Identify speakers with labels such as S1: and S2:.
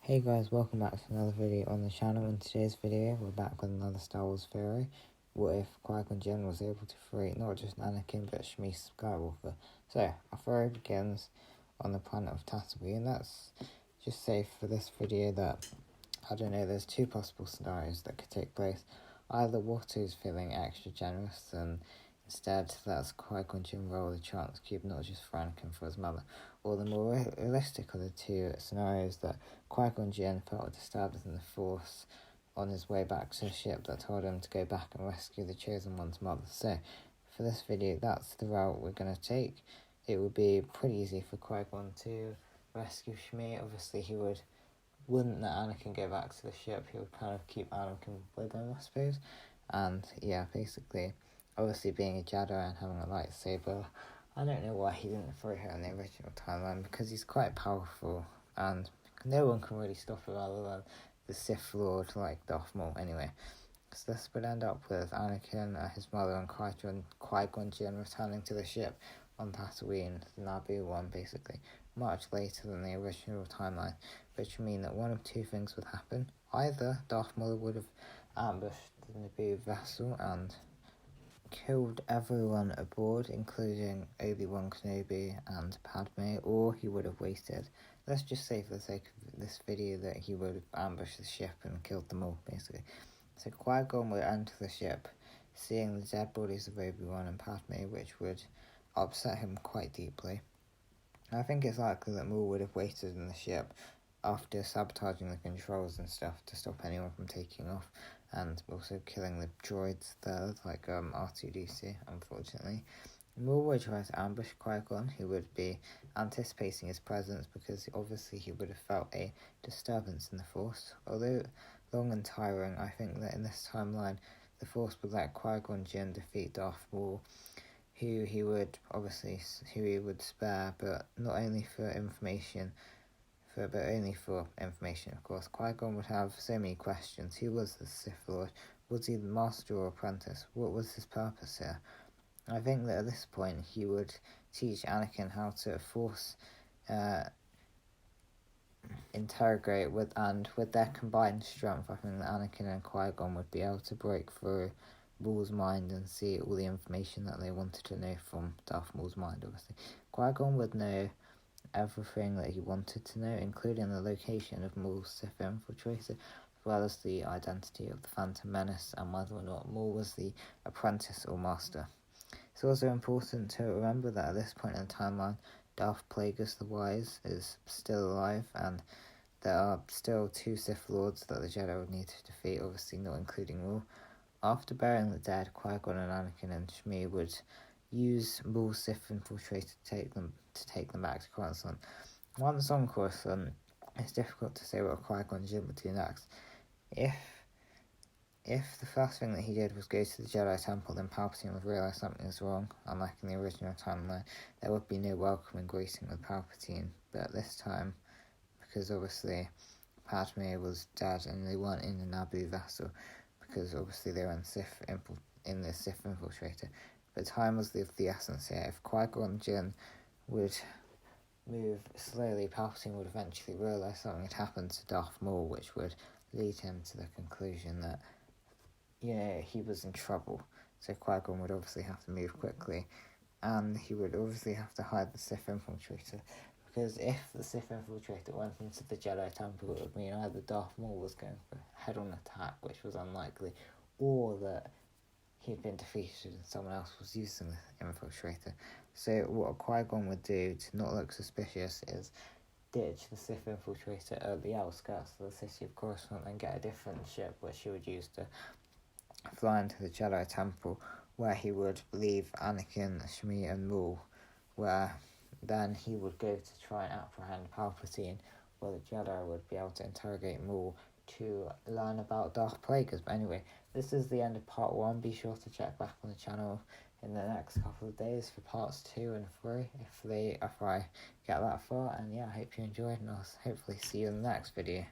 S1: Hey guys, welcome back to another video on the channel. In today's video, we're back with another Star Wars theory. What if Qui-gon Jyn was able to free not just Anakin, but Shmi Skywalker? So, our theory begins on the planet of Tatooine. Let's just say for this video that, I don't know, there's two possible scenarios that could take place. Either Watto's feeling extra generous and instead lets Qui-gon Jinn roll the chance cube not just for Anakin, for his mother. Or the more realistic of the two scenarios that Qui-gon Jinn felt disturbed in the Force on his way back to the ship that told him to go back and rescue the Chosen One's mother. So, for this video, that's the route we're going to take. It would be pretty easy for Qui-gon to rescue Shmi. Obviously, he wouldn't let Anakin go back to the ship. He would kind of keep Anakin with him, I suppose. And yeah, basically, obviously being a Jedi and having a lightsaber, I don't know why he didn't throw her in the original timeline, because he's quite powerful and no one can really stop him other than the Sith Lord like Darth Maul anyway. So this would end up with Anakin, his mother and Qui-gon Jinn returning to the ship on Tatooine, the Naboo one basically, much later than the original timeline, which would mean that one of two things would happen. Either Darth Maul would have ambushed the Naboo vessel and killed everyone aboard, including Obi-Wan Kenobi and Padme, or he would have waited. Let's just say for the sake of this video that he would have ambushed the ship and killed them all, basically. So Qui-Gon would enter the ship, seeing the dead bodies of Obi-Wan and Padme, which would upset him quite deeply. I think it's likely that Maul would have waited in the ship after sabotaging the controls and stuff to stop anyone from taking off, and also killing the droids there, like R2-D2, unfortunately. Maul would try to ambush Qui-Gon, who would be anticipating his presence because obviously he would have felt a disturbance in the Force. Although long and tiring, I think that in this timeline, the Force would let Qui-Gon Jinn defeat Darth Maul, who he would spare, but not only for information, but only for information, of course. Qui-Gon would have so many questions. Who was the Sith Lord? Was he the master or apprentice? What was his purpose here? I think that at this point he would teach Anakin how to force interrogate with their combined strength. I think that Anakin and Qui-Gon would be able to break through Maul's mind and see all the information that they wanted to know from Darth Maul's mind, obviously. Qui-Gon would know everything that he wanted to know, including the location of Maul's Sith infiltrator, as well as the identity of the Phantom Menace and whether or not Maul was the apprentice or master. It's also important to remember that at this point in the timeline, Darth Plagueis the Wise is still alive, and there are still two Sith Lords that the Jedi would need to defeat, obviously not including Maul. After burying the dead, Qui-Gon and Anakin and Shmi would use Maul's Sith infiltrator to take them back to Coruscant. Once on Coruscant, it's difficult to say what Qui-Gon Jinn would do next. If the first thing that he did was go to the Jedi Temple, then Palpatine would realise something is wrong. Unlike in the original timeline, there would be no welcome and greeting with Palpatine. But this time, because obviously Padme was dead and they weren't in the Naboo vessel, because obviously they were in the Sith infiltrator. But time was of the essence here. If Qui-Gon Jinn would move slowly, Palpatine would eventually realise something had happened to Darth Maul, which would lead him to the conclusion that, he was in trouble. So Qui-Gon would obviously have to move quickly, and he would obviously have to hide the Sith infiltrator, because if the Sith infiltrator went into the Jedi Temple, it would mean either Darth Maul was going for a head-on attack, which was unlikely, or that he'd been defeated and someone else was using the infiltrator. So what Qui-Gon would do to not look suspicious is ditch the Sith infiltrator at the outskirts of the city of Coruscant and get a different ship which he would use to fly into the Jedi Temple, where he would leave Anakin, Shmi and Maul, where then he would go to try and apprehend Palpatine, where the Jedi would be able to interrogate Maul to learn about Darth Plagueis. But anyway, this is the end of part 1. Be sure to check back on the channel in the next couple of days for parts 2 and 3 if I get that far. And yeah, I hope you enjoyed, and I'll hopefully see you in the next video.